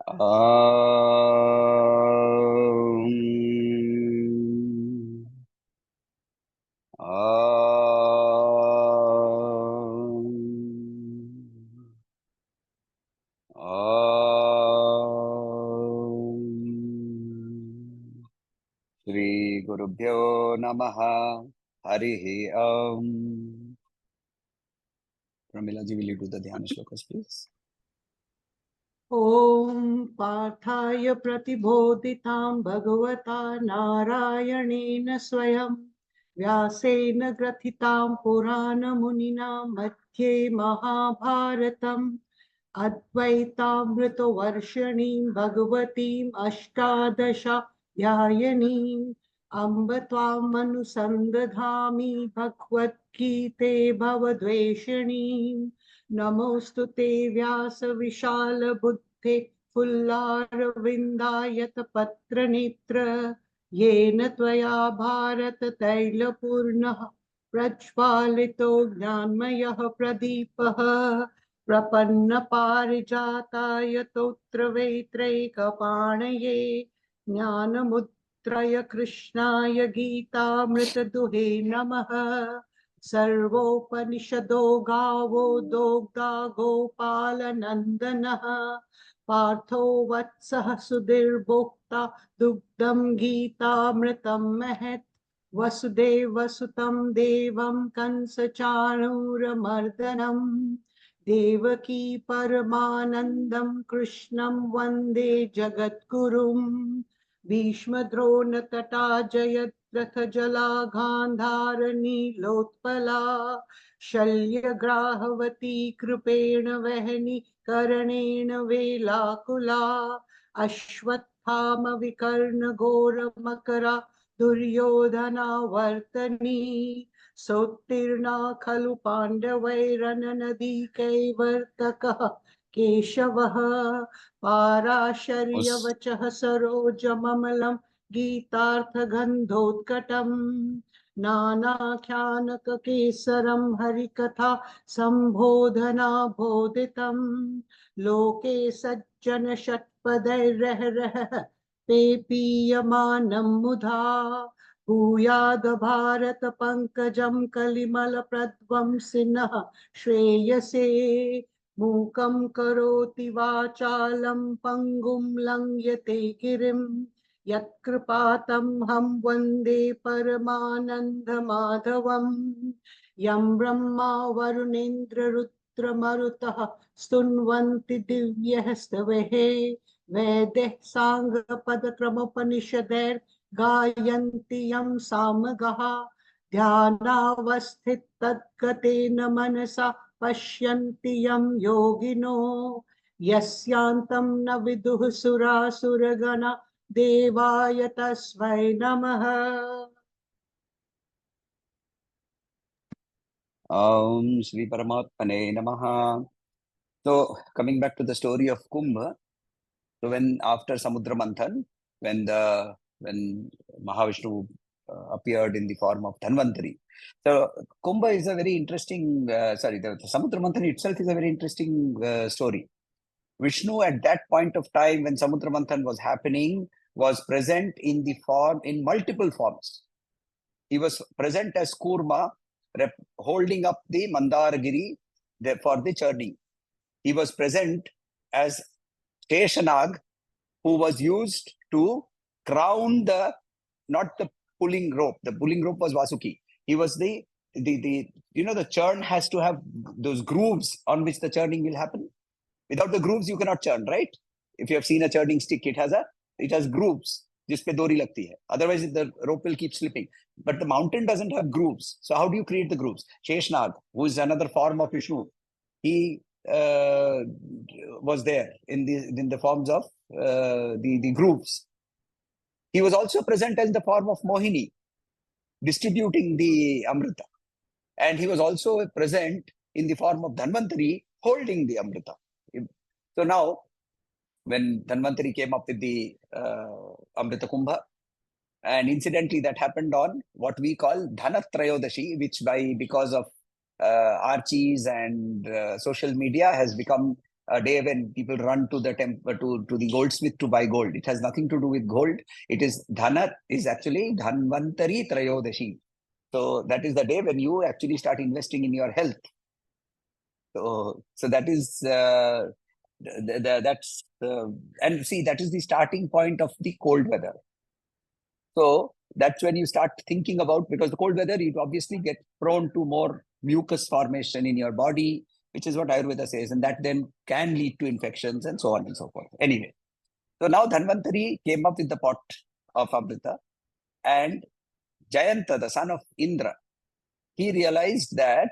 Shri Gurubhyo Namaha. Harihi Om. Pramila ji, will you do the Dhyana shlokas, please? Om Parthaaya Pratibodhitam Bhagavata Narayanena Swayam Vyasena Grathitam Purana Munina Madhye Mahabharatam Advaitamrito Varshanim Bhagavatim Ashtadasha Dhyayanim Amba Tvam Manusandadhami Bhagavad Gite Bhavadveshanim Namostute Vyasa Vishala Buddhe Fullara Vindayat Patra Nitra Yena Tvaya Bharata Taila Purna Prajvalito Jnanmaya Pradipaha Prapanna Parijataya Totra Vetraikapanaya Jnanamudraya Krishnaya Gita Mritaduhe Namaha Sarvopanishado Gavo Dogda Gopala Nandana Partho Vatsah Sudhir Bhokta Dugdam Gita Mritam Mahat Vasudeva Sutam Devam Kansa Chanura Mardanam Devaki Paramanandam Krishnam Vande Jagatgurum Bhishma Drona Tata Jayat Ratha Jala Gandharani Lotpala Shalya Grahavati Krupena Vahani Karanena Velakula Ashwathama Vikarna Gora Makara Duryodhana Vartani Sotirna Khalu Pandavairananadi Kaivartaka Keshavaha Parasharya Vachaha Sarojamamalam Gītārtha Gandhotkatam Nānākhyanaka Kesaram Harikatha Sambodhana Bodhitam Loke Sajjana Shatpadai Rah Pepiyamanam Mudha Bhuyad Bharata Pankajam Kalimala Pradvam Sinha Shreyase Mukam Karoti Vachalam Pangum Langyate Girim Yatkripatam Ham Vande Paramananda Madhavam Yam Brahma Varunendra Rutra Marutaha Stunvanti Divyahastavahe Vedeh Sangha Padakramapanishader Gayanti Yam Samagaha Dhyanavasthit Tadgatena Manasa Pashyanti Yam Yogino Yasyantam na viduh sura suragana Devaya tasvai namaha. Om Shri Paramatmane Namaha. So, coming back to the story of Kumbha, so when after Samudra Manthan, when Mahavishnu appeared in the form of Dhanvantari, so Kumbha is a very interesting. The Samudra Manthan itself is a very interesting story. Vishnu at that point of time when Samudra Manthan was happening was present in multiple forms. He was present as Kurma, holding up the Mandaragiri for the churning. He was present as Sheshanag, who was used to crown not the pulling rope. The pulling rope was Vasuki. He was the churn has to have those grooves on which the churning will happen. Without the grooves, you cannot churn, right? If you have seen a churning stick, it has grooves. जिसपे डोरी लगती है. Otherwise, the rope will keep slipping. But the mountain doesn't have grooves. So how do you create the grooves? Sheshnag, who is another form of Vishnu, he was there in the forms of the grooves. He was also present as the form of Mohini, distributing the Amrita. And he was also present in the form of Dhanvantari, holding the Amrita. So now, when Dhanvantari came up with the Amrita Kumbha, and incidentally that happened on what we call Dhanatrayodashi, which because of Archies and social media has become a day when people run to the to the goldsmith to buy gold. It has nothing to do with gold. It is Dhana is actually Dhanvantari Trayodashi. So that is the day when you actually start investing in your health. So that is that's and see, that is the starting point of the cold weather. So that's when you start thinking about, because the cold weather, you obviously get prone to more mucus formation in your body, which is what Ayurveda says, and that then can lead to infections and so on and so forth. Anyway, so now Dhanvantari came up with the pot of Amrita, and Jayanta, the son of Indra, he realized that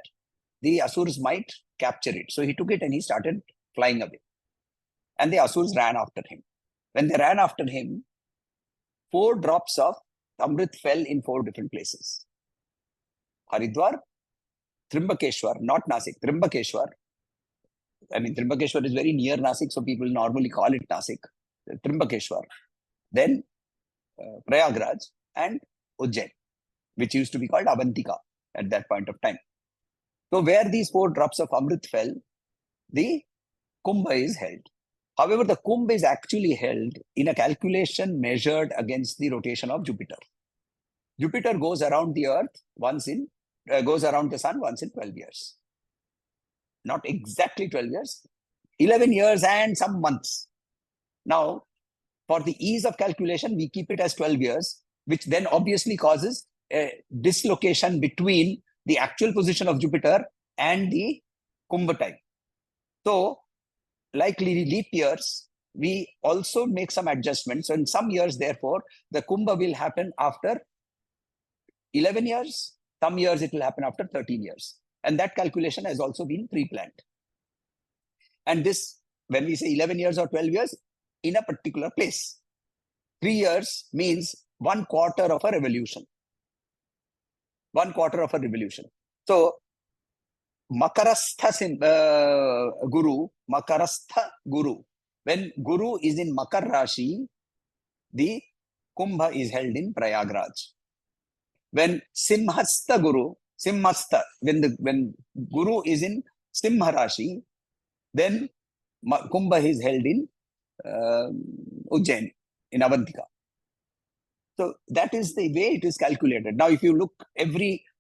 the Asurs might capture it. So he took it and he started flying away. And the Asurs ran after him. When they ran after him, 4 drops of Amrit fell in 4 different places. Haridwar, Trimbakeshwar, not Nasik, Trimbakeshwar. I mean, Trimbakeshwar is very near Nasik, so people normally call it Nasik. Trimbakeshwar. Then Prayagraj and Ujjain, which used to be called Avantika at that point of time. So where these 4 drops of Amrit fell, the Kumbha is held. However, the Kumbh is actually held in a calculation measured against the rotation of Jupiter. Jupiter goes around the Earth goes around the Sun once in 12 years. Not exactly 12 years, 11 years and some months. Now, for the ease of calculation, we keep it as 12 years, which then obviously causes a dislocation between the actual position of Jupiter and the Kumbha time. So, like leap years, we also make some adjustments. So in some years, therefore, the Kumbha will happen after 11 years. Some years it will happen after 13 years. And that calculation has also been pre-planned. And this, when we say 11 years or 12 years, in a particular place. 3 years means 1/4 of a revolution. 1/4 of a revolution. So, Makarastha Guru. When Guru is in Makar Rashi, the Kumbha is held in Prayagraj. When Simhastha Guru, when Guru is in Simha Rashi, then Kumbha is held in Ujjain, in Avantika. So that is the way it is calculated. Now, if you look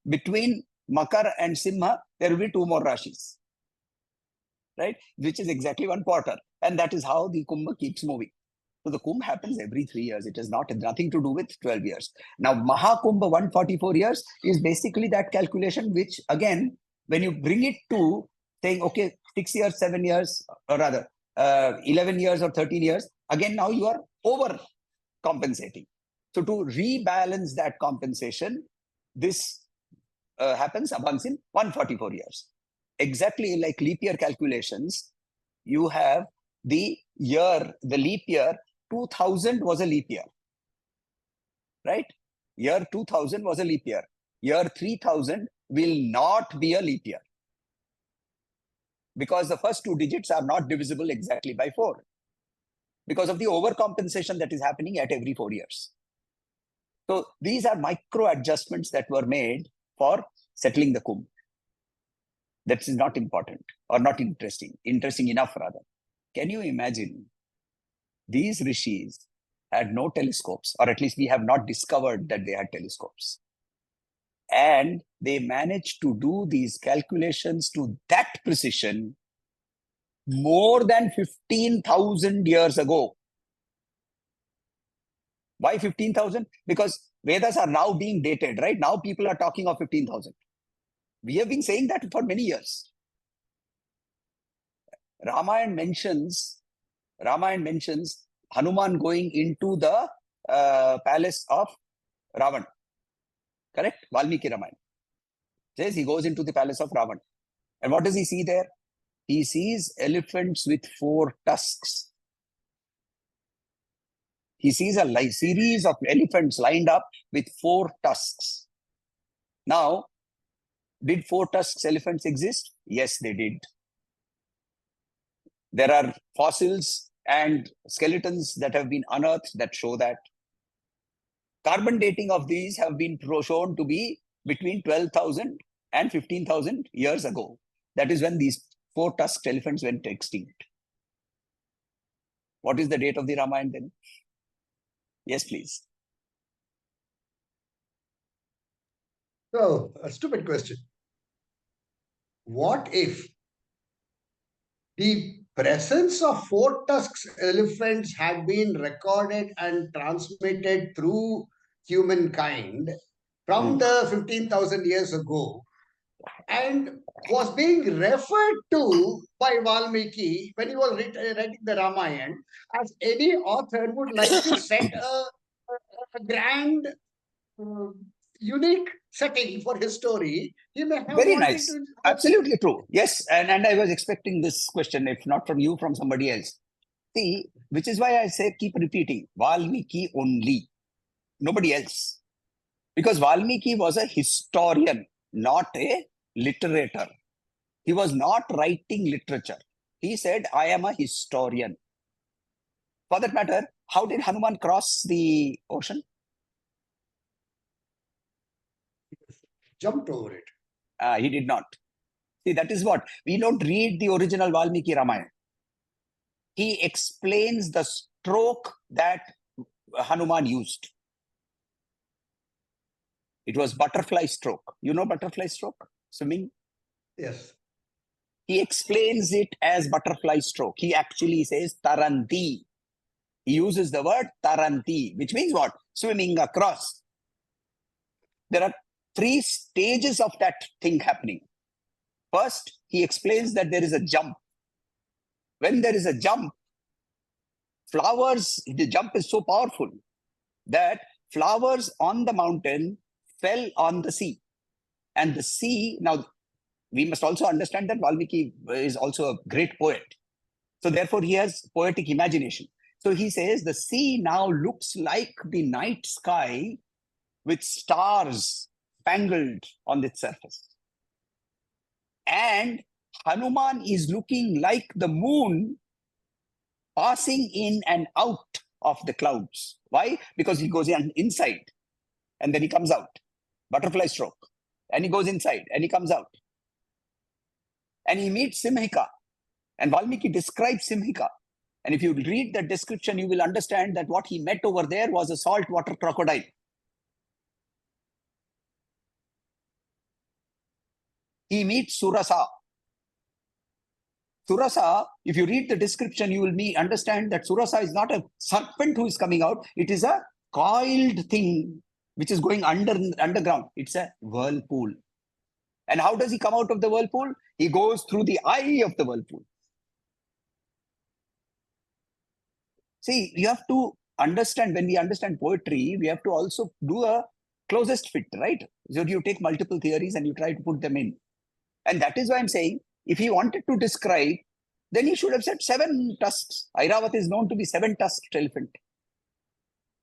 between Makar and Simha, there will be 2 more Rashis, right? Which is exactly 1/4. And that is how the Kumbha keeps moving. So the Kumbh happens every 3 years. It has nothing to do with 12 years. Now, Mahakumbha 144 years is basically that calculation, which again, when you bring it to saying, okay, 6 years, 7 years, or rather 11 years or 13 years, again, now you are over compensating. So to rebalance that compensation, this happens once in 144 years. Exactly like leap year calculations, you have the leap year, 2000 was a leap year, right? Year 2000 was a leap year. Year 3000 will not be a leap year, because the first 2 digits are not divisible exactly by 4, because of the overcompensation that is happening at every 4 years. So these are micro adjustments that were made for settling the Kumbh. That is not important or not interesting enough rather. Can you imagine? These Rishis had no telescopes, or at least we have not discovered that they had telescopes. And they managed to do these calculations to that precision more than 15,000 years ago. Why 15,000? Because Vedas are now being dated, right? Now people are talking of 15,000. We have been saying that for many years. Ramayana mentions Hanuman going into the palace of Ravan. Correct? Valmiki Ramayana says he goes into the palace of Ravan. And what does he see there? He sees elephants with 4 tusks. He sees a series of elephants lined up with 4 tusks. Now, did 4 tusks elephants exist? Yes, they did. There are fossils and skeletons that have been unearthed that show that. Carbon dating of these have been shown to be between 12,000 and 15,000 years ago. That is when these 4 tusked elephants went extinct. What is the date of the Ramayana then? Yes, please. So, a stupid question. What if the presence of four tusked elephants had been recorded and transmitted through humankind from the 15,000 years ago and was being referred to by Valmiki when he was writing the Ramayana, as any author would like to set a grand, unique setting for his story, he may have Very wanted nice. to. Absolutely true. Yes. And I was expecting this question, if not from you, from somebody else. See, which is why I say keep repeating. Valmiki only. Nobody else. Because Valmiki was a historian, not a literator. He was not writing literature. He said, I am a historian. For that matter, how did Hanuman cross the ocean? Jumped over it. He did not. See, that is what. We don't read the original Valmiki Ramayana. He explains the stroke that Hanuman used. It was butterfly stroke. You know butterfly stroke? Swimming? Yes. He explains it as butterfly stroke. He actually says taranti. He uses the word taranti, which means what? Swimming across. There are 3 stages of that thing happening. First, he explains that there is a jump. When there is a jump, flowers, the jump is so powerful that flowers on the mountain fell on the sea. And the sea, now we must also understand that Valmiki is also a great poet. So therefore he has poetic imagination. So he says the sea now looks like the night sky with stars spangled on its surface. And Hanuman is looking like the moon passing in and out of the clouds. Why? Because he goes inside and then he comes out. Butterfly stroke. And he goes inside and he comes out. And he meets Simhika. And Valmiki describes Simhika. And if you read that description, you will understand that what he met over there was a saltwater crocodile. He meets Surasa. Surasa, if you read the description, you will understand that Surasa is not a serpent who is coming out. It is a coiled thing which is going underground. It's a whirlpool. And how does he come out of the whirlpool? He goes through the eye of the whirlpool. See, you have to understand, when we understand poetry, we have to also do a closest fit, right? So you take multiple theories and you try to put them in. And that is why I'm saying, if he wanted to describe, then he should have said 7 tusks. Airavat is known to be 7-tusked elephant.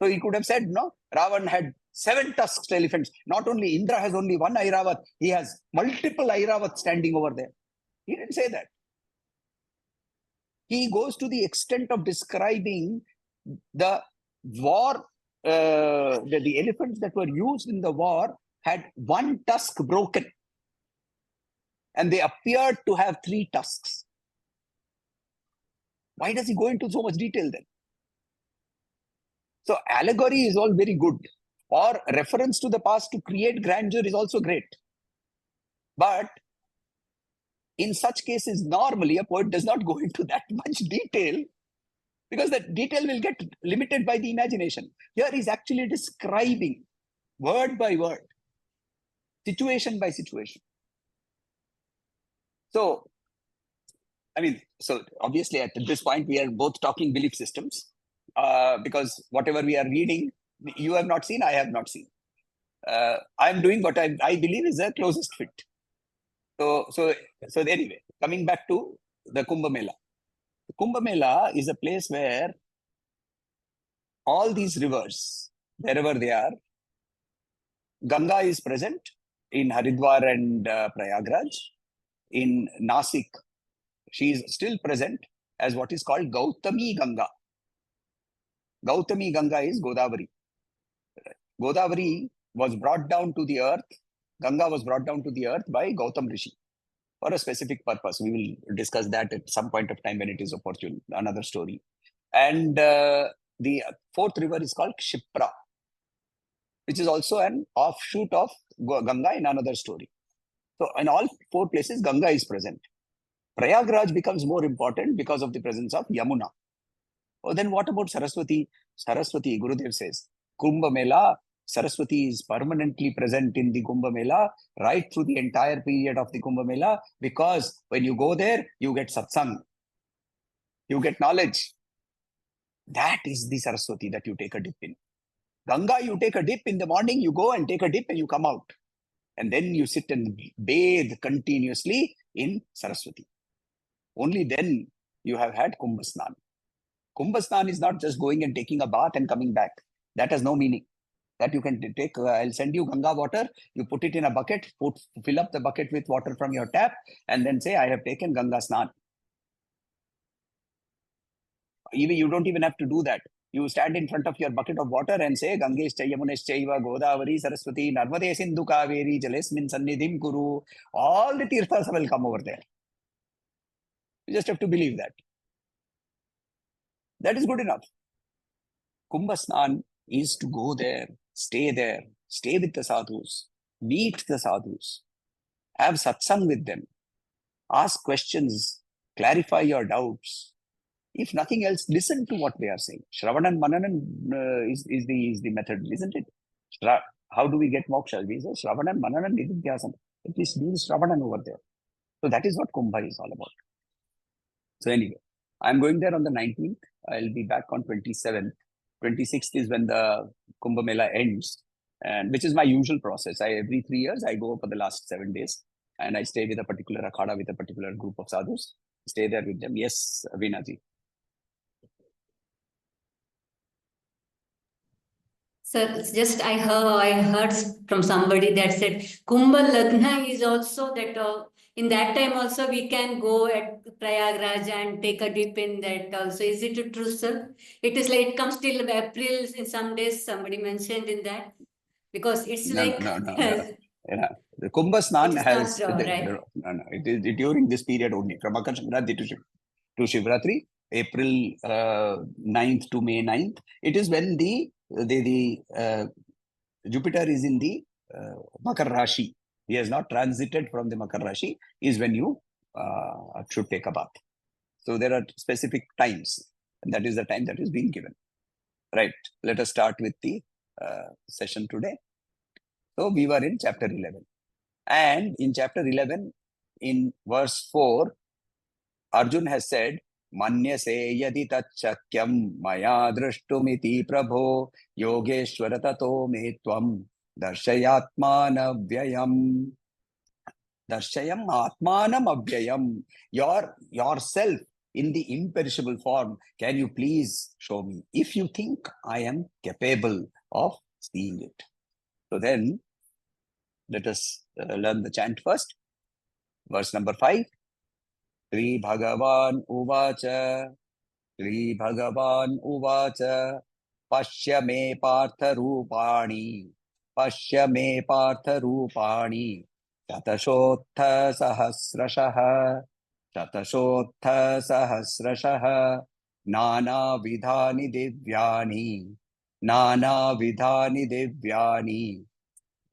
So he could have said, no, Ravan had 7 tusked elephants. Not only Indra has only 1 Airavat, he has multiple Airavat standing over there. He didn't say that. He goes to the extent of describing the war, the elephants that were used in the war had 1 tusk broken. And they appeared to have 3 tusks. Why does he go into so much detail then? So allegory is all very good. Or reference to the past to create grandeur is also great. But in such cases, normally a poet does not go into that much detail because that detail will get limited by the imagination. Here he's actually describing word by word, situation by situation. So, I mean, so obviously at this point, we are both talking belief systems because whatever we are reading, you have not seen, I have not seen. I'm doing what I believe is the closest fit. So anyway, coming back to the Kumbh Mela. The Kumbh Mela is a place where all these rivers, wherever they are, Ganga is present in Haridwar and Prayagraj. In Nasik, she is still present as what is called Gautami Ganga. Gautami Ganga is Godavari. Godavari was brought down to the earth. Ganga was brought down to the earth by Gautam Rishi for a specific purpose. We will discuss that at some point of time when it is opportune, another story. And the fourth river is called Kshipra, which is also an offshoot of Ganga in another story. So in all four places, Ganga is present. Prayagraj becomes more important because of the presence of Yamuna. Oh, then what about Saraswati? Saraswati, Gurudev says, Kumbh Mela, Saraswati is permanently present in the Kumbh Mela right through the entire period of the Kumbh Mela, because when you go there, you get satsang, you get knowledge. That is the Saraswati that you take a dip in. Ganga, you take a dip in the morning, you go and take a dip and you come out. And then you sit and bathe continuously in Saraswati. Only then you have had Kumbh Snan. Kumbh Snan is not just going and taking a bath and coming back. That has no meaning. That you can take, I'll send you Ganga water, you put it in a bucket, fill up the bucket with water from your tap, and then say, I have taken Ganga Snan. Even you don't even have to do that. You stand in front of your bucket of water and say, Gangesh Yamunesh Chaiva Godavari Saraswati Narmade Sindhu Kaveri Jalesmin Sannidhim Kuru. All the tirthas will come over there. You just have to believe that. That is good enough. Kumbh Snan is to go there, stay with the sadhus, meet the sadhus, have satsang with them, ask questions, clarify your doubts. If nothing else, listen to what they are saying. Shravanam Mananan is the method, isn't it? How do we get moksha? We say Shravanam Mananan Nididhyasam. At least do Shravanan over there. So that is what Kumbha is all about. So anyway, I'm going there on the 19th. I'll be back on 27th. 26th is when the Kumbh Mela ends, and which is my usual process. Every 3 years, I go for the last 7 days, and I stay with a particular akhada, with a particular group of sadhus. Stay there with them. Yes, Veena-ji. Sir, just I heard from somebody that said Kumbha Lagna is also that in that time also we can go at Prayagraj and take a dip in that also. Is it true, sir? It is like it comes till April in some days, somebody mentioned in that. Because it's No. Yeah. The Kumbh Snan has not, right? no. It is during this period only, from Makar Sankranti to Shivratri, April 9th to May 9th. It is when the Jupiter is in the Makar Rashi. He has not transited from the Makar Rashi, is when you should take a bath. So there are specific times, and that is the time that is being given. Right. Let us start with the session today. So we were in chapter 11. And in chapter 11, in verse 4, Arjuna has said, Manyase yadi tachakyam maya drashtumiti prabho yogeshwara tato me tvam darshayatmana vyayam. Darshayam atmanam avyayam. Yourself in the imperishable form, can you please show me, if you think I am capable of seeing it? So then, let us learn the chant first. Verse number 5. Shri Bhagavan Uvacha. Shri Bhagavan Uvacha. Pashya me partha rupani. Pashya me partha rupani. Shatashotha sahasrashah. Shatashotha sahasrashah. Nana vidhani divyani. Nana vidhani divyani.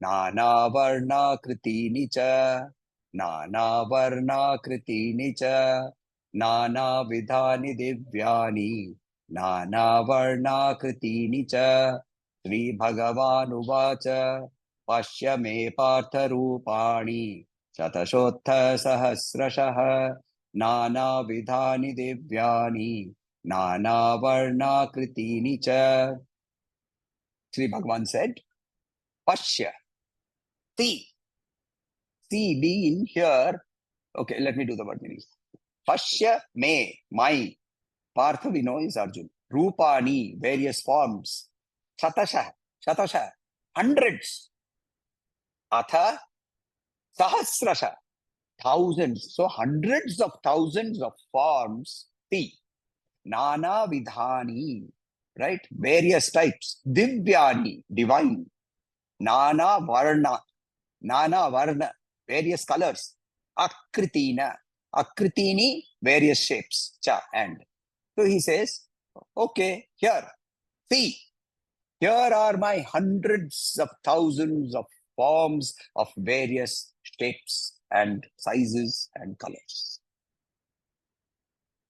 Nana varna kritini cha. Nana varna kritini cha. Nana vidhani divyani. Nana varna kritini cha. Shri Bhagavan Uvacha. Pashya me partha rupani. Shatashotha sahasrashah. Nana vidhani divyani. Nana varna kritini cha. Shri Bhagavan said, Pashya. See, being here. Okay, let me do the word meaning. Pashya me, my. Partha we know is Arjuna. Rupani, various forms. Shatasha, hundreds. Atha, sahasrasha, thousands. So hundreds of thousands of forms. See, Nana vidhani, right? Various types. Divyani, divine. Nana varna, various colors. Akritini, various shapes. Cha, and. So he says, Okay, here, see, here are my hundreds of thousands of forms of various shapes and sizes and colors.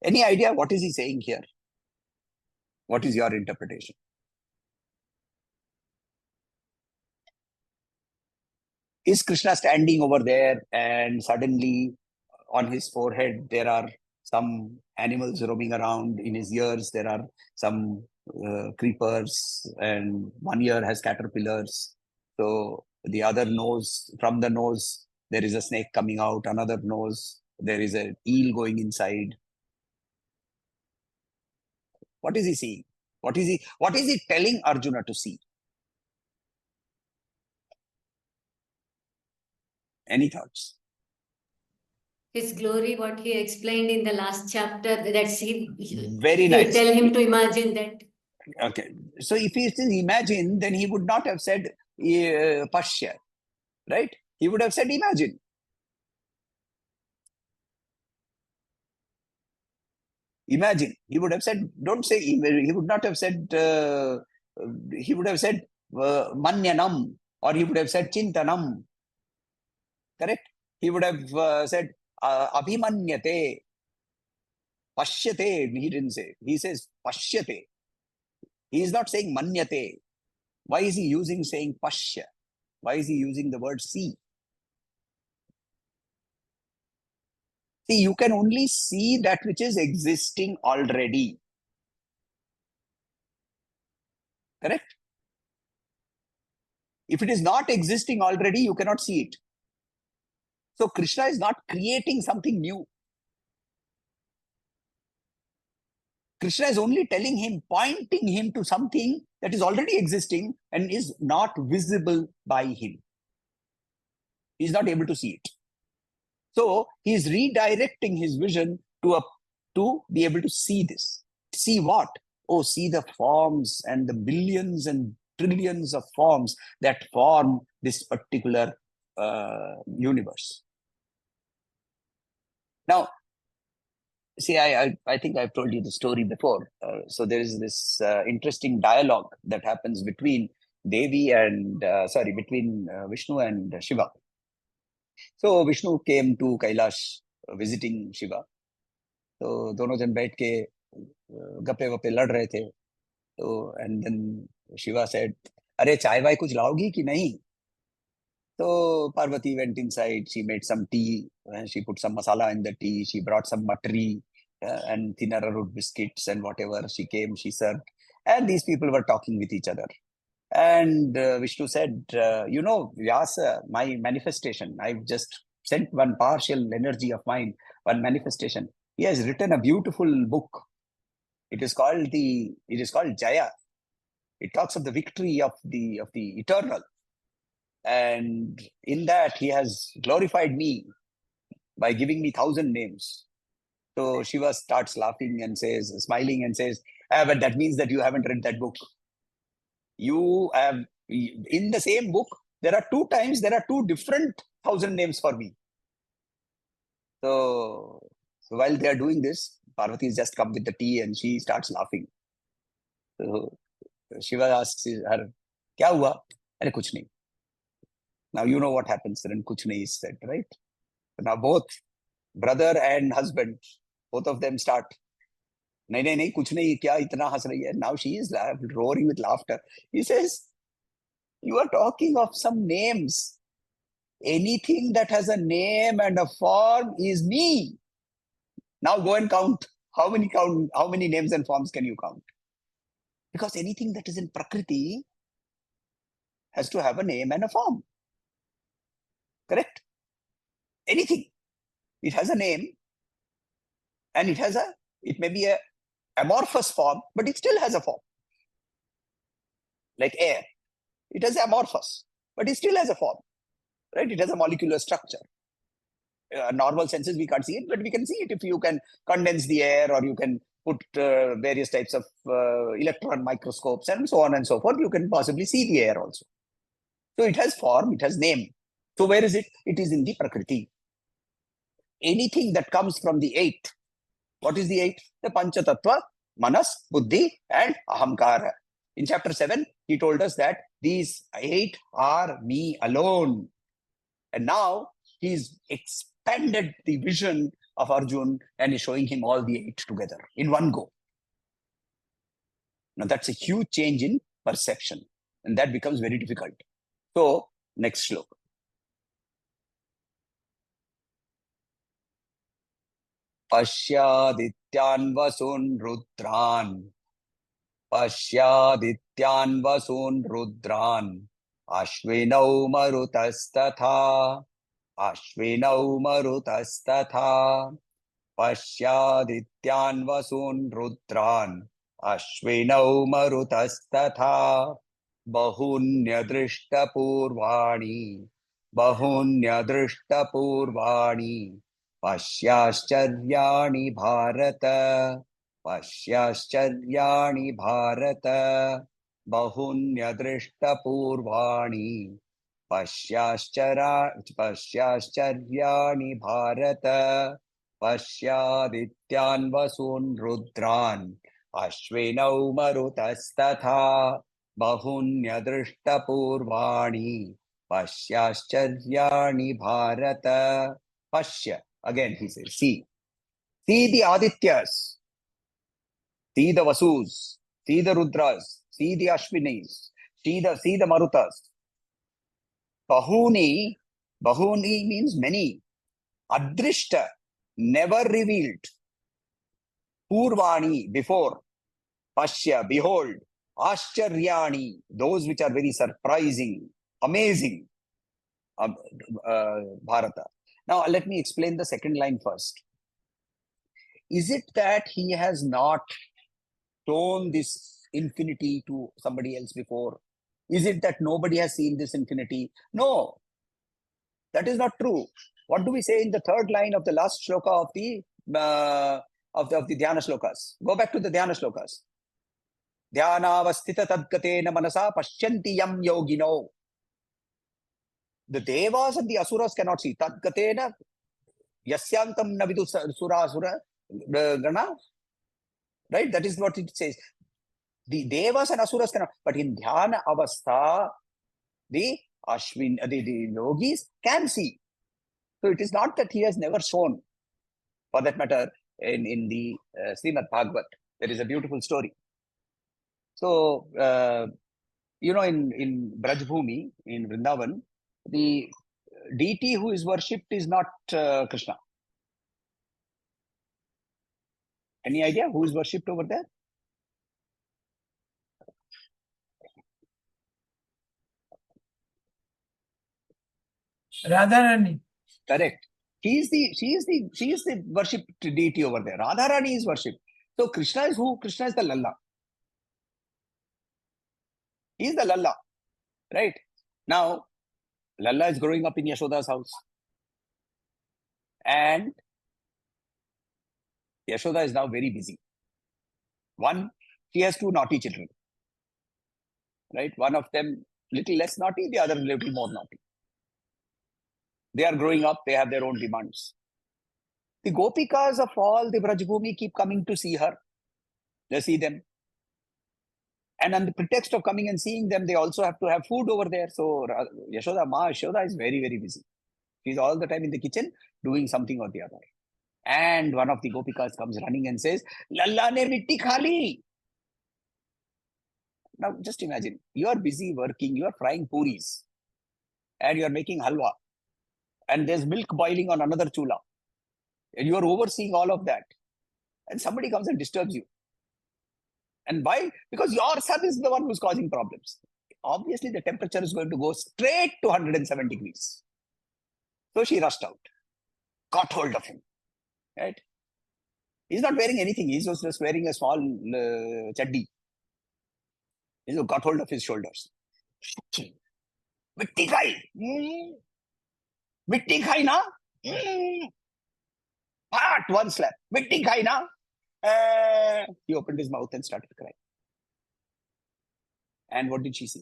Any idea what is he saying here? What is your interpretation? Is Krishna standing over there and suddenly on his forehead there are some animals roaming around, in his ears there are some creepers, and one ear has caterpillars, so the other nose, from the nose there is a snake coming out, another nose there is an eel going inside. What is he seeing? What is he telling Arjuna to see? Any thoughts? His glory, what he explained in the last chapter, that's Very he nice. tell him to imagine that. Okay, so if he says imagine, then he would not have said pashya, right? He would have said imagine. Imagine. He would have said, don't say, he would not have said, he would have said manyanam, or he would have said chintanam. Correct? He would have said abhimanyate, pashyate. He didn't say. He says pashyate. He is not saying manyate. Why is he using saying pashya? Why is he using the word see? See, you can only see that which is existing already. Correct? If it is not existing already, you cannot see it. So Krishna is not creating something new. Krishna is only telling him, pointing him to something that is already existing and is not visible by him. He is not able to see it. So he is redirecting his vision to be able to see this. See what? Oh, see the forms and the billions and trillions of forms that form this particular universe. Now, see, I think I've told you the story before. So there is this interesting dialogue that happens between Devi and, between Vishnu and Shiva. So Vishnu came to Kailash visiting Shiva. तो दोनों जन बैठ के गप्पे वप्पे लड़ रहे थे. तो and then Shiva said, अरे चाय वाय कुछ लाओगी कि नहीं? So Parvati went inside, she made some tea, she put some masala in the tea, she brought some matri and thin arrowroot biscuits and whatever. She came, she served, and these people were talking with each other. And Vishnu said, Vyasa, my manifestation, I've just sent one partial energy of mine, one manifestation. He has written a beautiful book. It is called Jaya. It talks of the victory of the eternal. And in that, he has glorified me by giving me 1,000 names. So Shiva starts laughing and says, smiling and says, but that means that you haven't read that book. You have, in the same book, there are two different 1,000 names for me. So while they are doing this, Parvati has just come with the tea and she starts laughing. So Shiva asks her, "Kya hua?" "Arey kuch nahi." Now you know what happens when kuch nahi is said, right? Now both brother and husband, both of them start, nahi, kuch nahi, kya itna has rahi hai? Now she is roaring with laughter. He says, you are talking of some names. Anything that has a name and a form is me. Now go and count. How many names and forms can you count? Because anything that is in Prakriti has to have a name and a form. Correct? Anything. It has a name and it may be a amorphous form, but it still has a form. Like air. It has amorphous, but it still has a form. Right? It has a molecular structure. Normal senses, we can't see it, but we can see it if you can condense the air, or you can put various types of electron microscopes and so on and so forth. You can possibly see the air also. So it has form, it has name. So where is it? It is in the Prakriti. Anything that comes from the eight. What is the eight? The Panchatattva Manas, Buddhi, and Ahamkara. In chapter 7, he told us that these 8 are me alone. And now he's expanded the vision of Arjun and is showing him all the 8 together in one go. Now that's a huge change in perception, and that becomes very difficult. So, next shloka. Pashyadityan vasun rudran. Pashyadityan vasun rudran. Ashvinau marutastatha. Ashvinau marutastatha. Pashyadityan vasun rudran. Ashvinau marutastatha. Bahunya purvani. Bahunya purvani. Pashyascharyaani bharata. Pashyascharyaani bharata. Bahunya purvani. Pashyascharyaani bharata. Pashyadityan vasun rudran. Ashvinau marutastatha. Bahunya purvani. Pashyascharyaani bharata. Pashya. Again he says, see the Adityas, see the Vasus, see the Rudras, see the Ashwinis, see the Marutas. Bahuni means many. Adrishta, never revealed. Purvani, before. Pashya, behold. Ashcharyani, those which are very surprising, amazing. Bharata. Now, let me explain the second line first. Is it that he has not shown this infinity to somebody else before? Is it that nobody has seen this infinity? No, that is not true. What do we say in the third line of the last shloka of the Dhyana shlokas? Go back to the Dhyana shlokas. Dhyanavastita tadgatena manasa pashyanti yam yogino. The devas and the asuras cannot see. Tadgatena yasyantam navidu sura asura gana. Right? That is what it says. The devas and asuras cannot. But in dhyana avastha, the yogis can see. So it is not that he has never shown. For that matter, in the Srimad Bhagavat, there is a beautiful story. So, in Brajbhumi, in Vrindavan, the deity who is worshipped is not Krishna. Any idea who is worshipped over there? Radharani. Correct. She is the worshipped deity over there. Radharani is worshipped. So Krishna is who? Krishna is the Lalla. He is the Lalla. Right? Now, Lalla is growing up in Yashoda's house. And Yashoda is now very busy. One, she has 2 naughty children. Right? One of them little less naughty, the other little more naughty. They are growing up, they have their own demands. The Gopikas of all the Brajbhumi keep coming to see her. They see them. And on the pretext of coming and seeing them, they also have to have food over there. So Yashoda is very, very busy. She's all the time in the kitchen doing something or the other. And one of the Gopikas comes running and says, Lalla ne mitti khali. Now just imagine, you are busy working, you are frying puris, and you are making halwa, and there's milk boiling on another chula, and you are overseeing all of that, and somebody comes and disturbs you. And why? Because your son is the one who's causing problems. Obviously, the temperature is going to go straight to 107 degrees. So she rushed out, got hold of him. Right? He's not wearing anything. He's just wearing a small chaddi. He got hold of his shoulders. Mitti khai. Mitti khai na? Part one slap. Mitti khai na? He opened his mouth and started crying. And what did she see?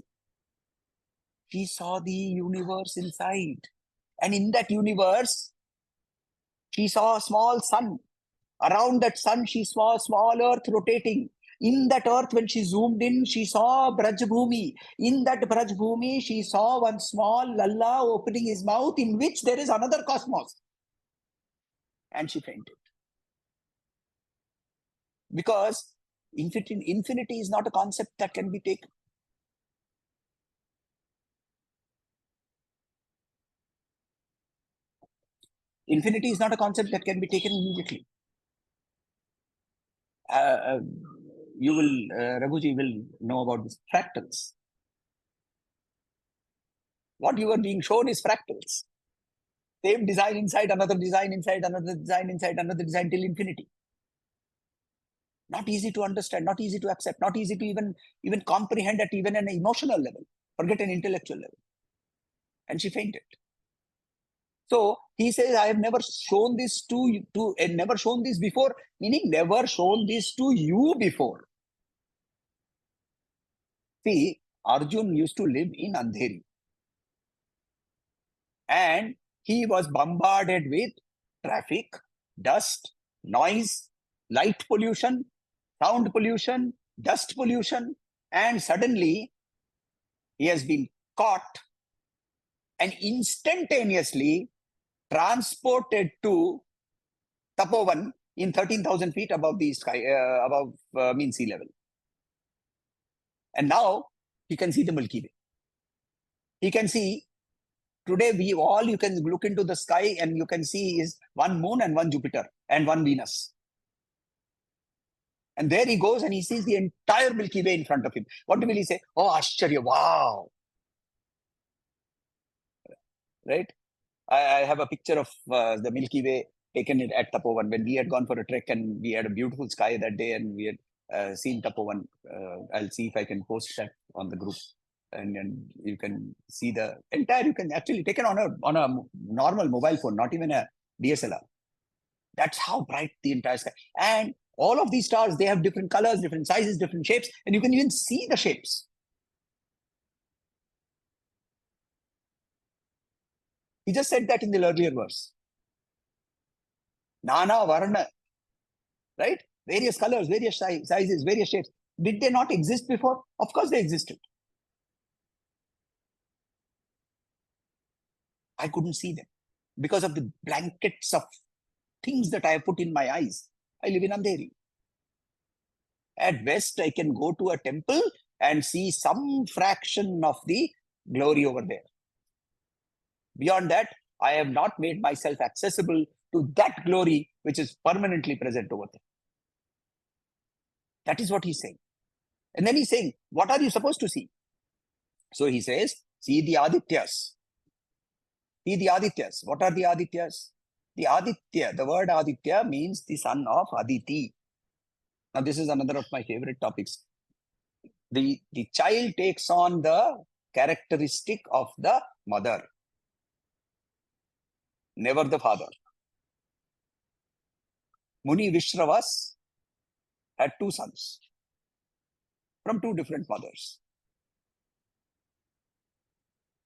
She saw the universe inside. And in that universe, she saw a small sun, Around that sun, she saw a small earth rotating. In that earth, when she zoomed in, she saw Braj Bhumi. In that Braj Bhumi, she saw one small Lalla opening his mouth, in which there is another cosmos. And she fainted. Because infinity is not a concept that can be taken. Infinity is not a concept that can be taken immediately. You will, Raghuji will know about this. Fractals. What you are being shown is fractals. Same design inside, another design inside, another design inside, another design till infinity. Not easy to understand, not easy to accept, not easy to even comprehend at even an emotional level, forget an intellectual level. And she fainted. So he says, I have never shown this to never shown this before, meaning never shown this to you before. See, Arjuna used to live in Andheri. And he was bombarded with traffic, dust, noise, light pollution, sound pollution, dust pollution, and suddenly he has been caught and instantaneously transported to Tapovan in 13,000 feet above the sky, above mean sea level. And now he can see the Milky Way. He can see, today you can look into the sky and you can see is one moon and one Jupiter and one Venus. And there he goes and he sees the entire Milky Way in front of him. What will he say? Oh, Ashcharya, wow. Right? I have a picture of the Milky Way taken it at Tapovan when we had gone for a trek and we had a beautiful sky that day and we had seen Tapovan. I'll see if I can post that on the group. And you can see the entire, you can actually take it on a normal mobile phone, not even a DSLR. That's how bright the entire sky. And all of these stars, they have different colors, different sizes, different shapes, and you can even see the shapes. He just said that in the earlier verse. Nana Varna, right? Various colors, various sizes, various shapes. Did they not exist before? Of course they existed. I couldn't see them because of the blankets of things that I have put in my eyes. I live in Andheri. At best, I can go to a temple and see some fraction of the glory over there. Beyond that, I have not made myself accessible to that glory which is permanently present over there. That is what he's saying. And then he's saying, what are you supposed to see? So he says, see the Adityas. See the Adityas. What are the Adityas? The Aditya, the word Aditya means the son of Aditi. Now this is another of my favorite topics. The child takes on the characteristic of the mother, never the father. Muni Vishravas had two sons from two different mothers.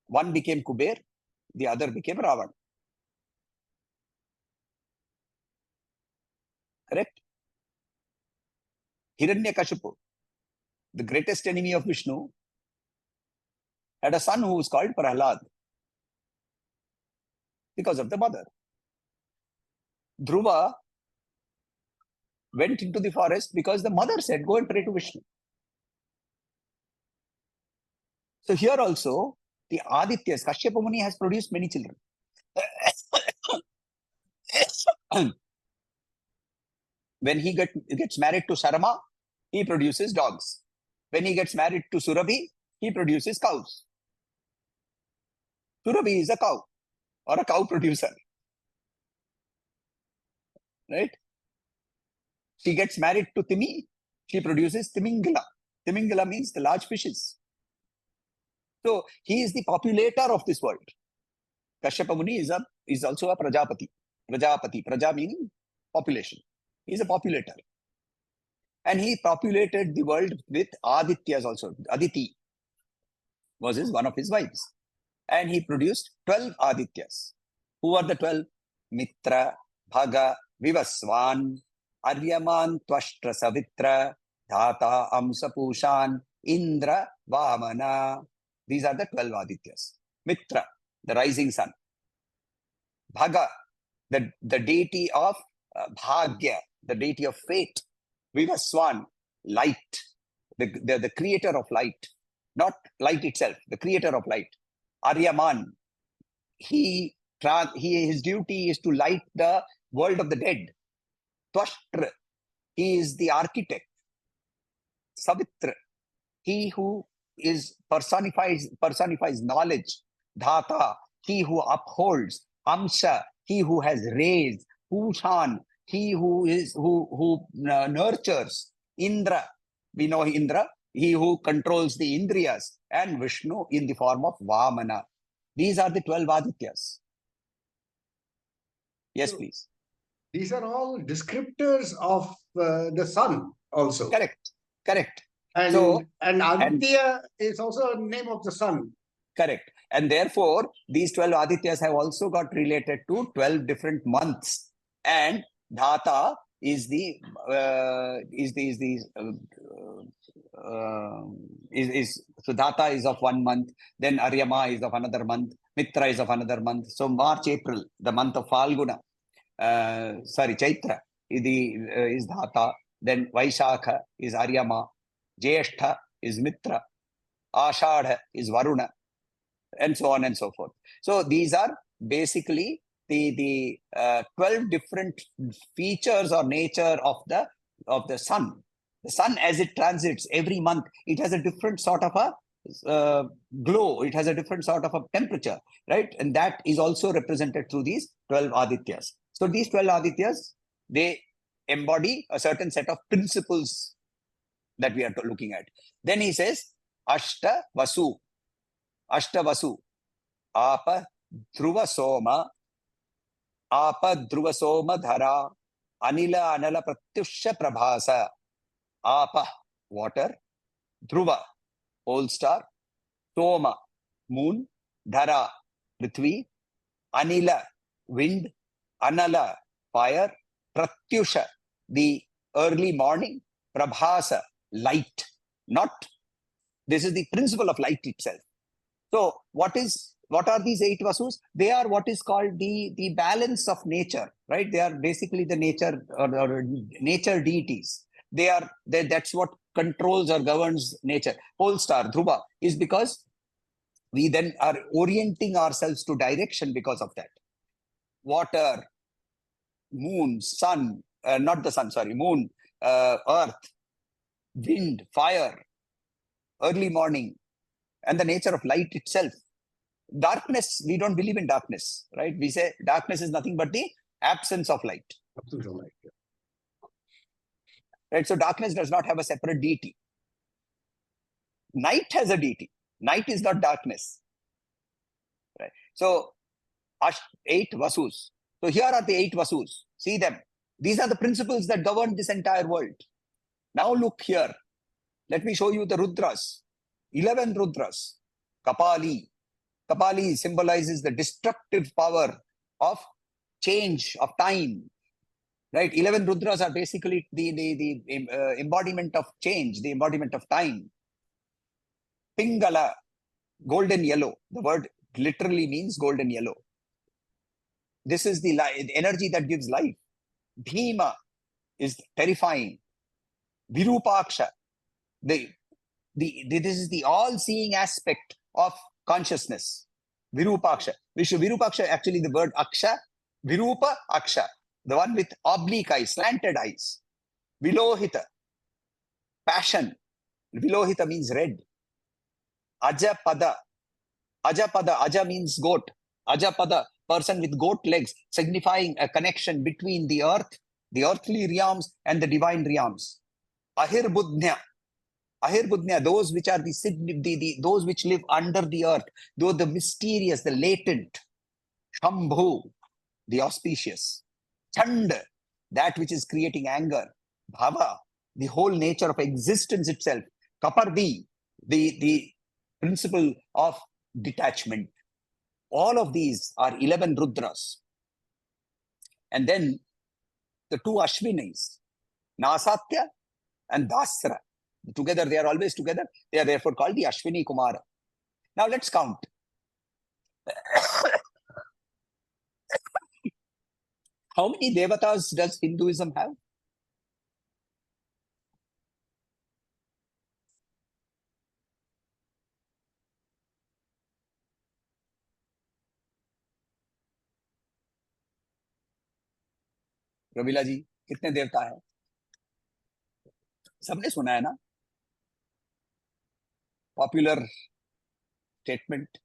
One became Kuber, the other became Ravan. Correct? Hiranyakashipu, the greatest enemy of Vishnu, had a son who was called Prahlad because of the mother. Dhruva went into the forest because the mother said, go and pray to Vishnu. So here also, the Adityas, Kashyapa Muni has produced many children. When he gets married to Sarama, he produces dogs. When he gets married to Surabhi, he produces cows. Surabhi is a cow or a cow producer. Right? She gets married to Timi, she produces Timingala. Timingala means the large fishes. So he is the populator of this world. Kashyapa Muni is also a Prajapati. Prajapati, Praja meaning population. He is a populator. And he populated the world with Adityas also. Aditi was one of his wives. And he produced 12 Adityas. Who are the 12? Mitra, Bhaga, Vivaswan, Aryaman Tvashtra Savitra, Dhata Amsa Pushan, Indra Vamana. These are the 12 Adityas. Mitra, the rising sun. Bhaga, the deity of Bhagya, the deity of fate. Vivaswan, light, the creator of light. Not light itself, the creator of light. Aryaman, his duty is to light the world of the dead. Tvashtra, he is the architect. Savitra, he who is personifies knowledge. Dhata, he who upholds. Amsha, he who has raised. Pushan, he who nurtures. Indra, we know Indra, he who controls the Indriyas, and Vishnu in the form of Vamana. These are the 12 Adityas. Yes, So, please. these are all descriptors of the sun also. Correct. And, So, and Aditya is also a name of the sun. Correct. And therefore, these 12 Adityas have also got related to 12 different months. And Dhata is so Dhata is of 1 month, then Aryama is of another month, Mitra is of another month. So March, April, the month of Falguna, Chaitra is Dhata, then Vaishakha is Aryama, Jyeshtha is Mitra, Ashadha is Varuna, and so on and so forth. So these are basically the 12 different features or nature of the sun. The sun, as it transits every month, it has a different sort of a glow. It has a different sort of a temperature, right? And that is also represented through these 12 Adityas. So these 12 Adityas, they embody a certain set of principles that we are looking at. Then he says, Ashta Vasu, Apa Dhruva Soma, Dhara, Anila Anala Pratyusha Prabhasa. Apa, water, Dhruva, pole star, Soma, moon, Dhara, Prithvi, Anila, wind, Anala, fire, Pratyusha, the early morning, Prabhasa, light. This is the principle of light itself. So what are these 8 Vasus? They are what is called the balance of nature, right? They are basically the nature or nature deities. That's what controls or governs nature. Pole star, Dhruva, is because we then are orienting ourselves to direction because of that. Water, moon, sun, not the sun, sorry, moon, earth, wind, fire, early morning, and the nature of light itself. Darkness, we don't believe in darkness, right? We say darkness is nothing but the absence of light. Absence of light. Yeah. Right? So darkness does not have a separate deity. Night has a deity. Night is not darkness. Right? So 8 Vasus. So here are the 8 Vasus. See them. These are the principles that govern this entire world. Now look here. Let me show you the Rudras. 11 Rudras. Kapali. Kapali symbolizes the destructive power of change, of time. Right? 11 Rudras are basically the embodiment of change, the embodiment of time. Pingala, golden yellow. The word literally means golden yellow. This is the energy that gives life. Bhima is terrifying. Virupaksha, this is the all-seeing aspect of consciousness. Virupaksha. Virupaksha, actually the word aksha, Virupa aksha, the one with oblique eyes, slanted eyes. Vilohita, passion. Vilohita means red. Ajapada. Aja means goat. Ajapada, person with goat legs, signifying a connection between the earth, the earthly realms, and the divine realms. Ahirbudnya, those which are those which live under the earth, though the mysterious, the latent. Shambhu, the auspicious. Chand, that which is creating anger. Bhava, the whole nature of existence itself. Kapardi, the principle of detachment. All of these are 11 Rudras. And then the 2 Ashwinis. Nasatya and Dasra. Together, they are always together. They are therefore called the Ashwini Kumara. Now let's count. How many devatas does Hinduism have? रविला जी, कितने देवता है? सबने सुना है ना? Popular statement.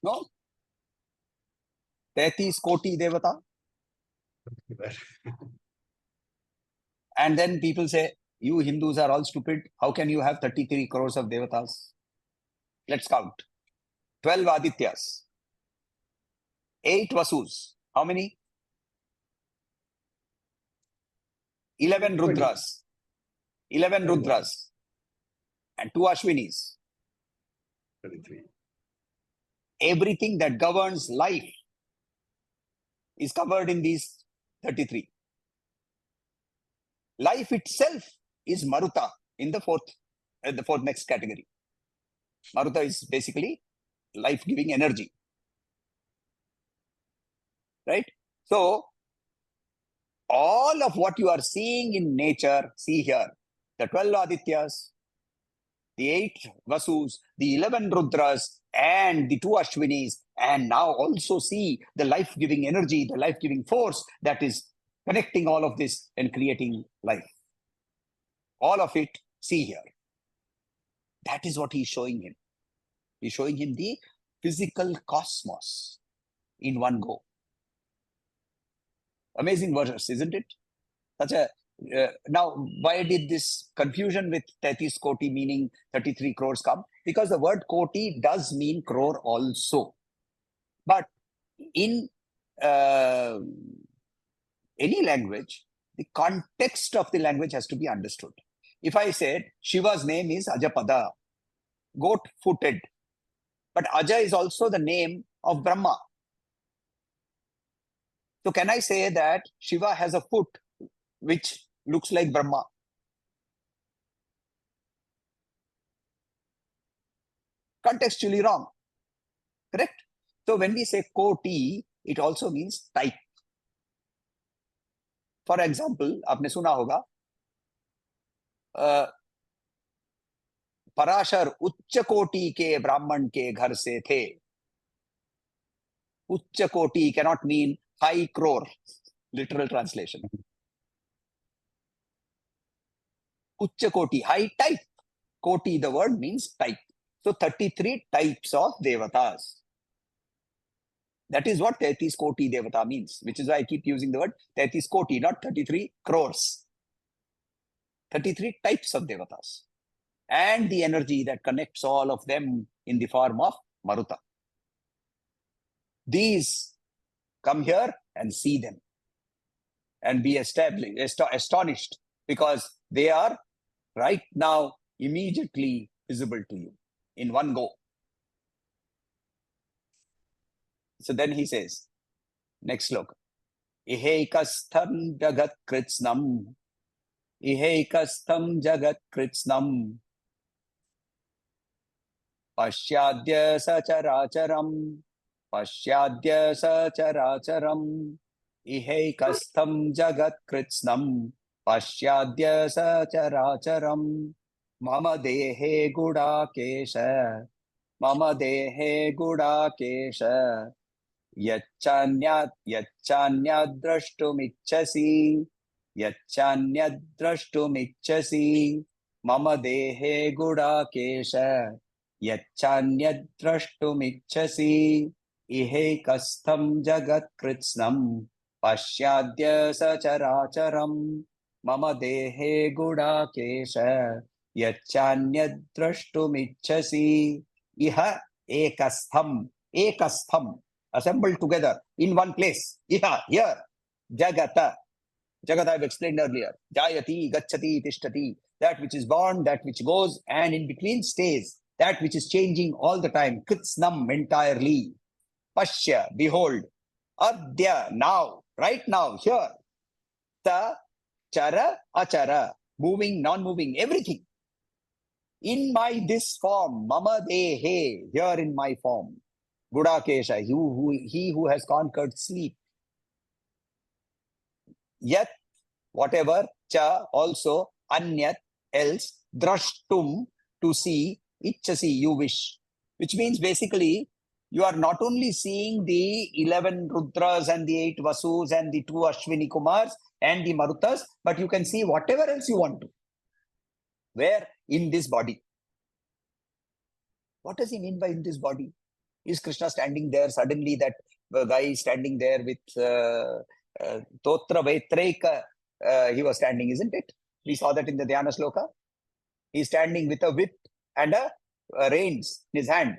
No? 33 koti devata. And then people say, you Hindus are all stupid. How can you have 33 crores of devatas? Let's count. 12 Adityas. 8 Vasus. How many? 11 Rudras. 11 Rudras. And 2 Ashwinis. 33. Everything that governs life is covered in these 33. Life itself is Maruta in the fourth next category. Maruta is basically life-giving energy. Right? So, all of what you are seeing in nature, see here. The 12 Adityas, the 8 Vasus, the 11 Rudras, and the 2 Ashwinis, and now also see the life-giving energy, the life-giving force that is connecting all of this and creating life. All of it, see here. That is what he's showing him. He's showing him the physical cosmos in one go. Amazing verse, isn't it? Such a now, why did this confusion with 33 koti meaning 33 crores come? Because the word koti does mean crore also. But in any language, the context of the language has to be understood. If I said Shiva's name is Ajapada, goat-footed, but Aja is also the name of Brahma. So can I say that Shiva has a foot which looks like Brahma? Contextually wrong. Correct? So when we say koti, it also means type. For example, आपने सुना होगा पराशर उच्च कोटि के ब्राह्मण के घर से थे. उच्च कोटि cannot mean high crore. Literal translation. Ucha koti, high type. Koti, the word means type. So 33 types of devatas. That is what 33 koti devata means, which is why I keep using the word 33 koti, not 33 crores. 33 types of devatas. And the energy that connects all of them in the form of Maruta. These come here and see them and be astonished, because they are right now immediately visible to you in one go. So then he says, next sloka, Iheikastham jagat kritsnam, Iheikastham jagat kritsnam, Pashyadya sacharacharam, Pashyadya sacharacharam, Iheikastham jagat kritsnam, Pashyadya sacharacharam, Mama dehe gudakesha, Mama dehe gudakesha, Yachanyad drashtumichasi, Yachanyad drashtumichasi, Mama dehe gudakesha, Yachanyad drashtumichasi, Iheikastham jagat kritsnam, Pashyadya sacharacharam, Mama dehe gudakesha, Yachanyad drashtumichasi. Iha ekastham, ekastham, assembled together in one place. Iha, here, jagata. Jagat I've explained earlier. Jayati, gacchati, tishtati. That which is born, that which goes, and in between stays. That which is changing all the time. Kritsnam, entirely. Pashya, behold. Adya, now, right now, here. Ta, chara, achara, moving, non-moving, everything. In my this form, mama dehe, here in my form. Gudakesha, he who has conquered sleep. Yet, whatever, cha, also, anyat, else, drashtum, to see, ichasi, you wish. Which means basically, you are not only seeing the 11 Rudras and the 8 Vasus and the 2 Ashwini Kumars and the Marutas, but you can see whatever else you want to. Where? In this body. What does he mean by in this body? Is Krishna standing there? Suddenly that guy is standing there with Totra Vetraika, he was standing, isn't it? We saw that in the Dhyana Shloka. He's standing with a whip and a reins in his hand.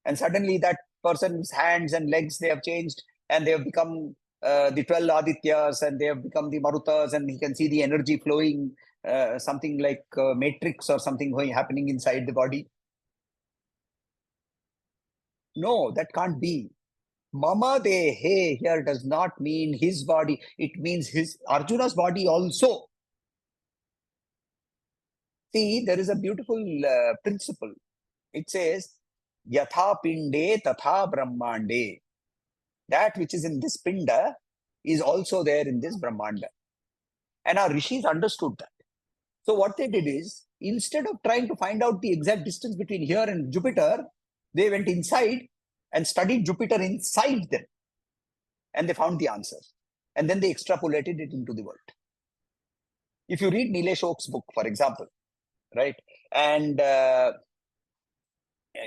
And suddenly that person's hands and legs, they have changed and they have become the 12 Adityas and they have become the Marutas, and he can see the energy flowing, something like matrix or something happening inside the body. No, that can't be. Mama Dehe here does not mean his body. It means his Arjuna's body also. See, there is a beautiful principle. It says, Yatha Pinde Tatha Brahmande. That which is in this Pinda is also there in this Brahmanda. And our Rishis understood that. So what they did is, instead of trying to find out the exact distance between here and Jupiter, they went inside and studied Jupiter inside them. And they found the answer. And then they extrapolated it into the world. If you read Nilesh Oak's book, for example, right, and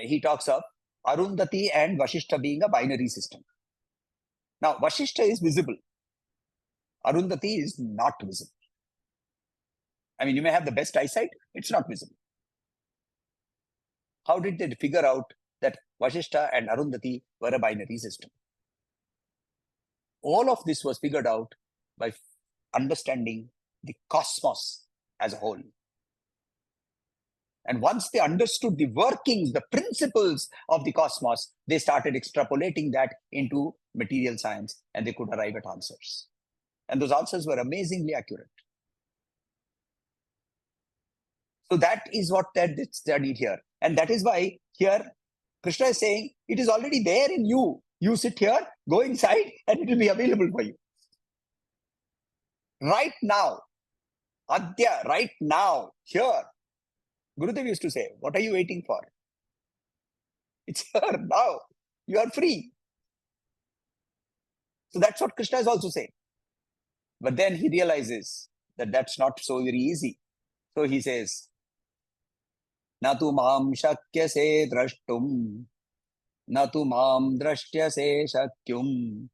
he talks of Arundhati and Vashishta being a binary system. Now, Vashishta is visible. Arundhati is not visible. I mean, you may have the best eyesight, it's not visible. How did they figure out that Vashishta and Arundhati were a binary system? All of this was figured out by understanding the cosmos as a whole. And once they understood the workings, the principles of the cosmos, they started extrapolating that into material science, and they could arrive at answers. And those answers were amazingly accurate. So that is what they studied here. And that is why here Krishna is saying, it is already there in you. You sit here, go inside, and it will be available for you. Right now, Adya, right now, here. Gurudev used to say, what are you waiting for? It's here now. You are free. So that's what Krishna is also saying. But then he realizes that that's not so very easy. So he says, Natu mam shakyase drashtum, Natu mam drashtyase shakyum,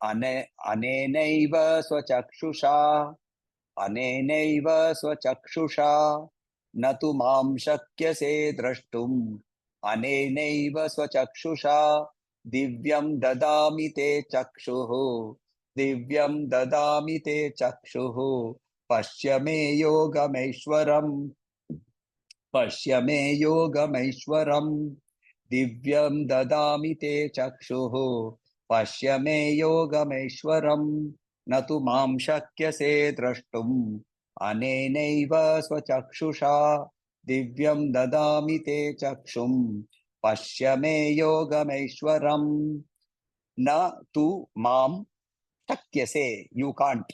Anenaiva swachakshusha, Anenaiva swachakshusha, Natu mam shakyase drashtum, Anenaiva swachakshusha, Divyam dadami te chakshuhu, Divyam dadami te chakshuhu, Pashyame yogameshwaram, Pashyame yogameshwaram, Divyam dadami te chakshuhu, Pashyame yogameshwaram, Natu mam shakyase drashtum, Anenaiva swachakshusha, Divyam dadami te chakshum, Pashyame yogameshwaram, Na tu mam shakyase, you can't,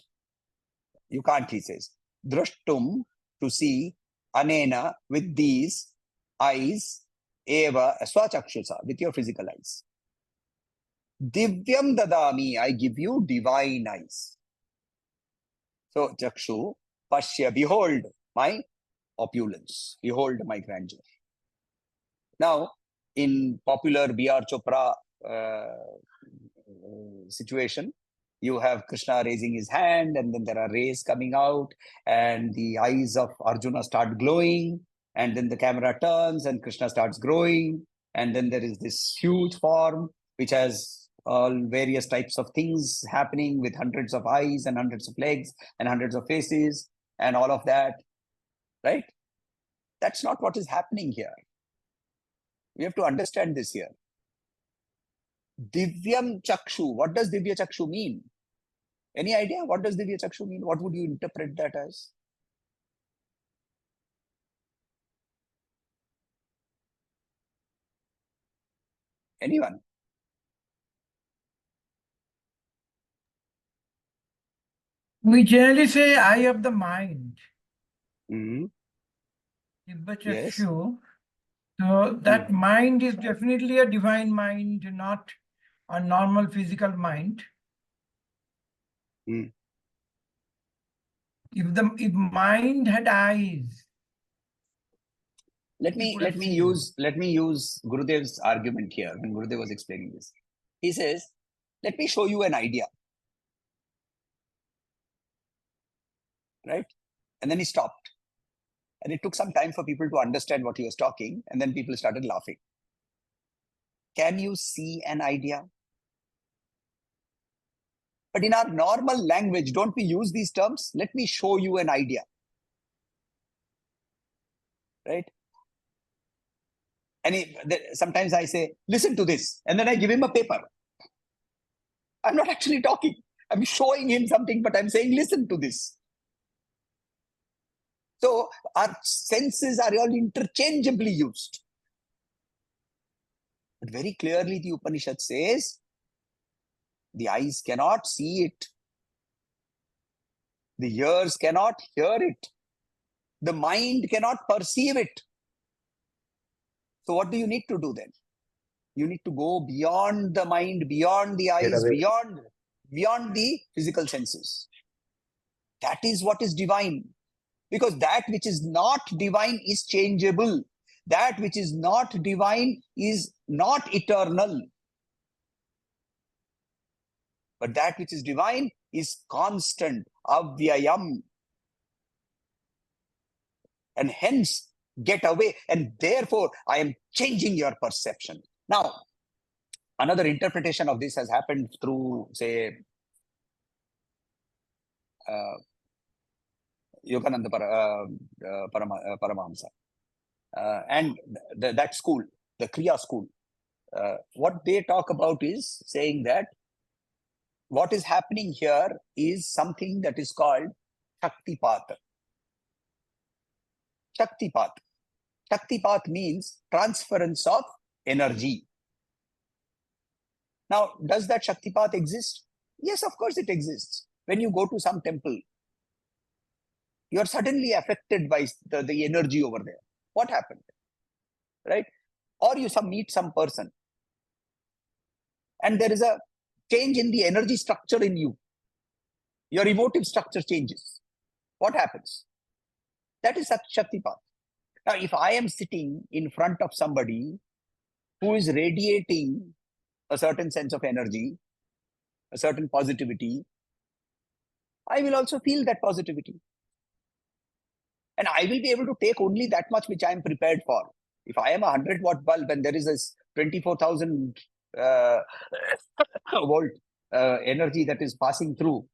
he says. Drashtum, to see, anena, with these eyes, eva, swachakshusa, with your physical eyes. Divyam dadami, I give you divine eyes. So, chakshu, pashya, behold my opulence, behold my grandeur. Now, in popular B.R. Chopra situation, you have Krishna raising his hand, and then there are rays coming out, and the eyes of Arjuna start glowing, and then the camera turns and Krishna starts growing, and then there is this huge form which has all various types of things happening with hundreds of eyes and hundreds of legs and hundreds of faces and all of that, right? That's not what is happening here. We have to understand this here. Divyam Chakshu. What does Divya Chakshu mean? Any idea? What does Divya Chakshu mean? What would you interpret that as? Anyone? We generally say eye of the mind. Mm-hmm. Yes. Chakshu. So that mind is definitely a divine mind, not a normal physical mind. Mm. If mind had eyes, Let me use Gurudev's argument here when Gurudev was explaining this. He says, let me show you an idea. Right? And then he stopped. And it took some time for people to understand what he was talking, and then people started laughing. Can you see an idea? But in our normal language, don't we use these terms? Let me show you an idea. Right? And sometimes I say, listen to this. And then I give him a paper. I'm not actually talking. I'm showing him something, but I'm saying, listen to this. So our senses are all interchangeably used. But very clearly the Upanishad says, the eyes cannot see it. The ears cannot hear it. The mind cannot perceive it. So what do you need to do then? You need to go beyond the mind, beyond the eyes, beyond the physical senses. That is what is divine. Because that which is not divine is changeable. That which is not divine is not eternal. But that which is divine is constant, avyayam. And hence, get away. And therefore, I am changing your perception. Now, another interpretation of this has happened through, say, Yogananda Paramahamsa. And that school, the Kriya school, what they talk about is saying that what is happening here is something that is called Shaktipat. Shaktipat. Shaktipat means transference of energy. Now, does that Shaktipat exist? Yes, of course it exists. When you go to some temple, you are suddenly affected by the energy over there. What happened? Right? Or you meet some person and there is a change in the energy structure in you. Your emotive structure changes. What happens? That is Shaktipat. Now, if I am sitting in front of somebody who is radiating a certain sense of energy, a certain positivity, I will also feel that positivity. And I will be able to take only that much which I am prepared for. If I am a 100-watt bulb and there is this 24,000 volt energy that is passing through,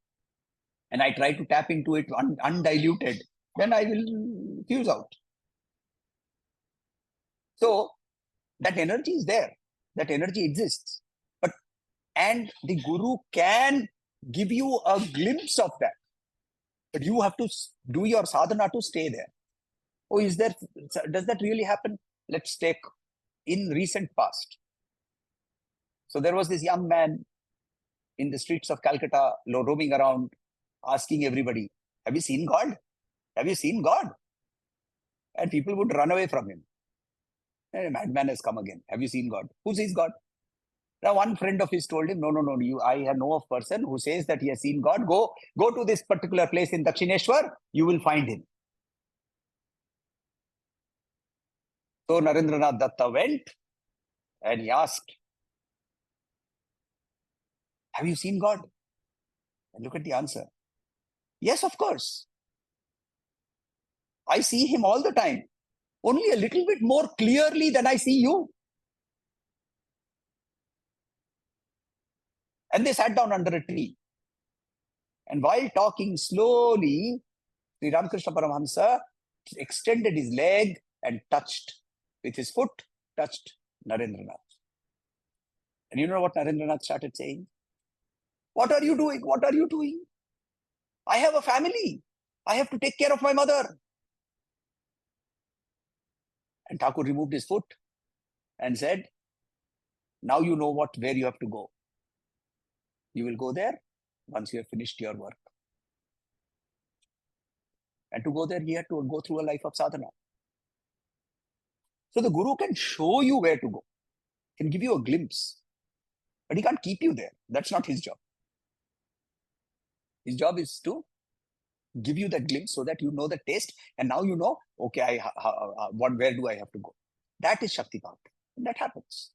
and I try to tap into it undiluted, then I will fuse out. So that energy is there. That energy exists. And the Guru can give you a glimpse of that. But you have to do your sadhana to stay there. Oh, does that really happen? Let's take in recent past. So there was this young man in the streets of Calcutta, roaming around, asking everybody, have you seen God? Have you seen God? And people would run away from him. And a madman has come again. Have you seen God? Who sees God? Now, one friend of his told him, no, I know a person who says that he has seen God. Go to this particular place in Dakshineshwar, you will find him. So Narendranath Datta went and he asked, have you seen God? And look at the answer. Yes, of course. I see him all the time. Only a little bit more clearly than I see you. And they sat down under a tree. And while talking slowly, Sri Ramakrishna Paramahamsa extended his leg and touched with his foot, touched Narendranath. And you know what Narendranath started saying? What are you doing? What are you doing? I have a family. I have to take care of my mother. And Thakur removed his foot and said, now you know where you have to go. You will go there once you have finished your work. And to go there, he had to go through a life of sadhana. So the Guru can show you where to go, can give you a glimpse, but he can't keep you there. That's not his job. His job is to give you that glimpse so that you know the taste, and now you know, okay, where do I have to go? That is Shaktipat. And that happens.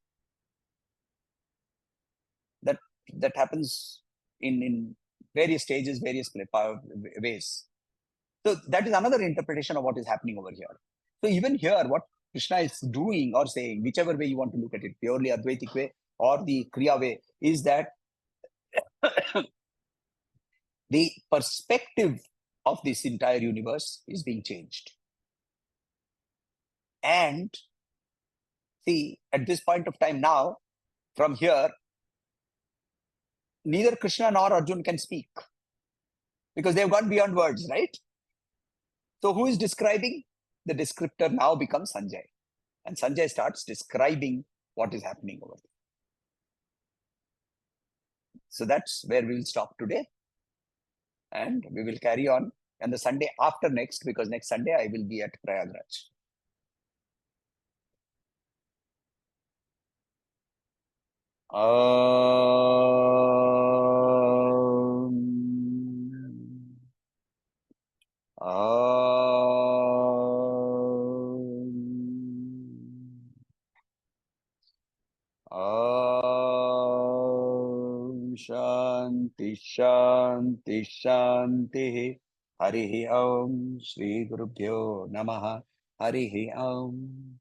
That happens in various stages, various ways. So that is another interpretation of what is happening over here. So even here, what Krishna is doing or saying, whichever way you want to look at it, purely Advaitic way or the Kriya way, is that the perspective of this entire universe is being changed. And see, at this point of time now, from here, neither Krishna nor Arjuna can speak because they've gone beyond words, right? So who is describing? The descriptor now becomes Sanjaya. And Sanjaya starts describing what is happening over there. So that's where we will stop today. And we will carry on. And the Sunday after next, because next Sunday I will be at Prayagraj. Shanti Shanti Shanti. Harihi Om. Shri Gurubhyo Namaha. Harihi Om.